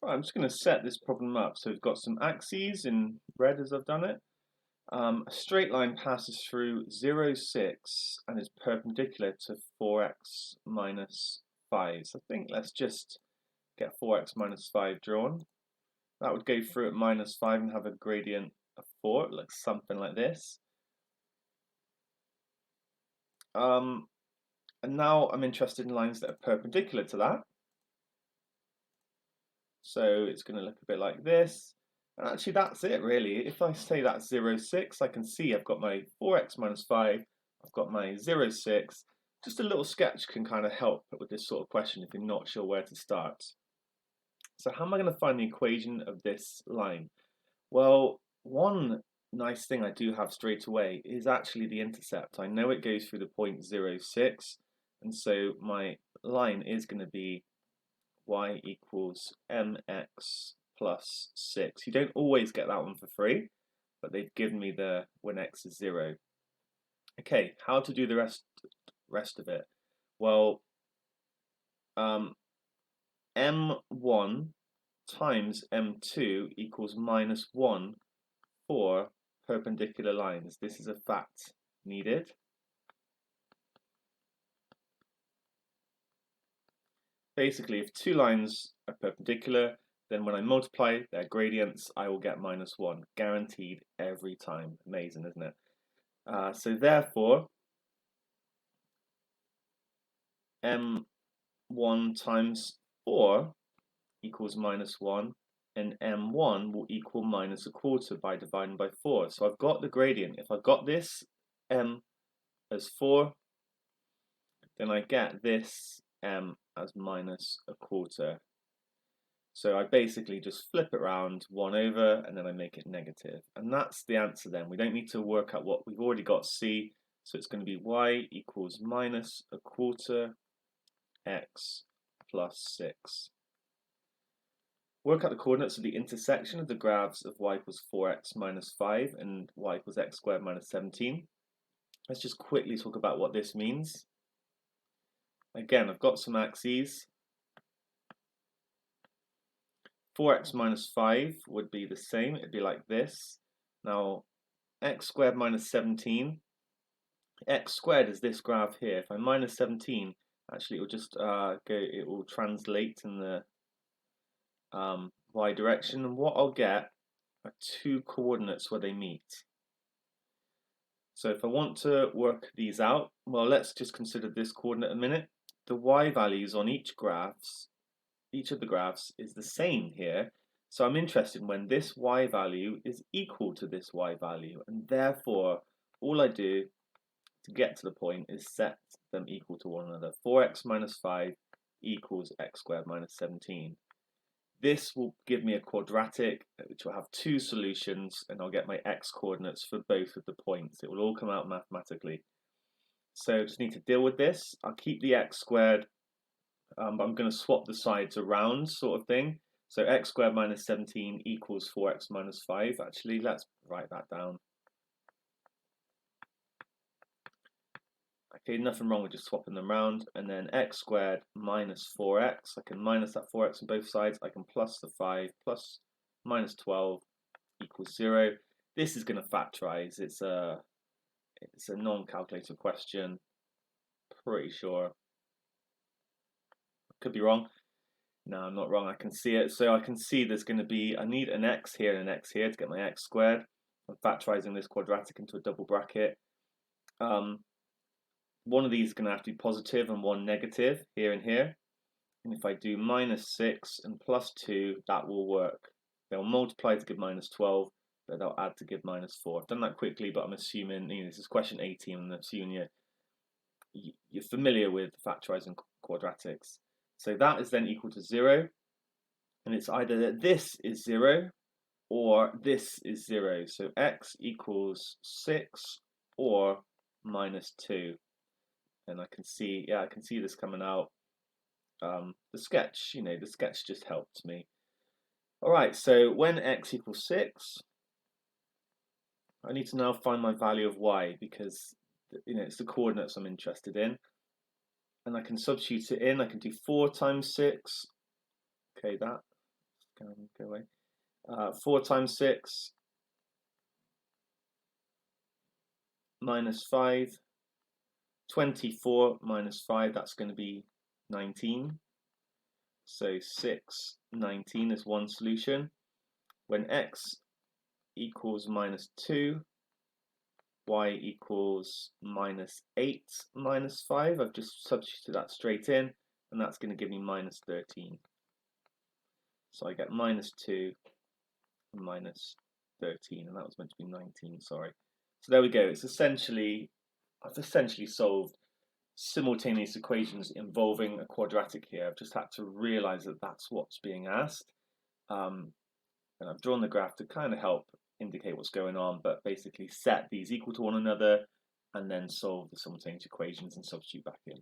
Right, I'm just going to set this problem up. So we've got some axes in red as I've done it. A straight line passes through 0, 6 and is perpendicular to 4x minus 5. So I think let's just get 4x minus 5 drawn. That would go through at minus 5 and have a gradient of 4. It looks something like this. And now I'm interested in lines that are perpendicular to that. So it's going to look a bit like this. And actually that's it really. If I say that's 0, 6, I can see I've got my 4x minus 5, I've got my 0, 6. Just a little sketch can kind of help with this sort of question if you're not sure where to start. So how am I going to find the equation of this line? Well, one nice thing I do have straight away is actually the intercept. I know it goes through the point 0, 6, and so my line is going to be y equals mx plus 6. You don't always get that one for free, but they've given me the when x is 0. Okay, how to do the rest of it? Well, m1 times m2 equals minus 1 for perpendicular lines. This is a fact needed. Basically, if two lines are perpendicular, then when I multiply their gradients, I will get minus 1, guaranteed every time. Amazing, isn't it? So therefore, m1 times 4 equals minus 1, and m1 will equal minus a quarter by dividing by 4. So I've got the gradient. If I've got this m as 4, then I get this m as minus a quarter. So I basically just flip it around 1 over and then I make it negative. And that's the answer then. We don't need to work out what we've already got c. So it's going to be y equals minus a quarter x plus 6. Work out the coordinates of the intersection of the graphs of y equals 4x minus 5 and y equals x squared minus 17. Let's just quickly talk about what this means. Again, I've got some axes. 4x minus 5 would be the same. It'd be like this. Now, x squared minus 17. X squared is this graph here. If I minus 17, actually it will just it will translate in the y direction. And what I'll get are two coordinates where they meet. So if I want to work these out, well, let's just consider this coordinate a minute. The y values on each of the graphs is the same here. So I'm interested when this y value is equal to this y value, and therefore all I do to get to the point is set them equal to one another. 4x minus 5 equals x squared minus 17. This will give me a quadratic which will have two solutions, and I'll get my x coordinates for both of the points. It will all come out mathematically. So I just need to deal with this. I'll keep the x squared, but I'm going to swap the sides around sort of thing. So x squared minus 17 equals 4x minus 5. Actually, let's write that down. Okay, nothing wrong with just swapping them around. And then x squared minus 4x. I can minus that 4x on both sides. I can plus the 5 plus minus 12 equals 0. This is going to factorize. It's a non-calculator question. Pretty sure. Could be wrong. No, I'm not wrong. I can see it. So I can see there's going to be, I need an x here and an x here to get my x squared. I'm factorizing this quadratic into a double bracket. One of these is going to have to be positive and one negative here and here. And if I do minus 6 and plus 2, that will work. They'll multiply to give minus 12, but they'll add to give minus 4. I've done that quickly, but I'm assuming, this is question 18, and I'm assuming you're familiar with factorizing quadratics. So that is then equal to 0. And it's either that this is 0 or this is 0. So x equals 6 or minus 2. And I can see this coming out. The sketch just helped me. All right, so when x equals 6, I need to now find my value of y because it's the coordinates I'm interested in. And I can substitute it in. I can do 4 times 6. Okay, that Go away. 4 times 6 minus 5. 24 minus 5, that's going to be 19. So 6, 19 is one solution. When x equals minus 2, y equals minus 8 minus 5, I've just substituted that straight in, and that's going to give me minus 13. So I get minus 2 and minus 13, and that was meant to be 19, sorry. So there we go. I've essentially solved simultaneous equations involving a quadratic here. I've just had to realize that that's what's being asked. And I've drawn the graph to kind of help indicate what's going on, but basically set these equal to one another and then solve the simultaneous equations and substitute back in.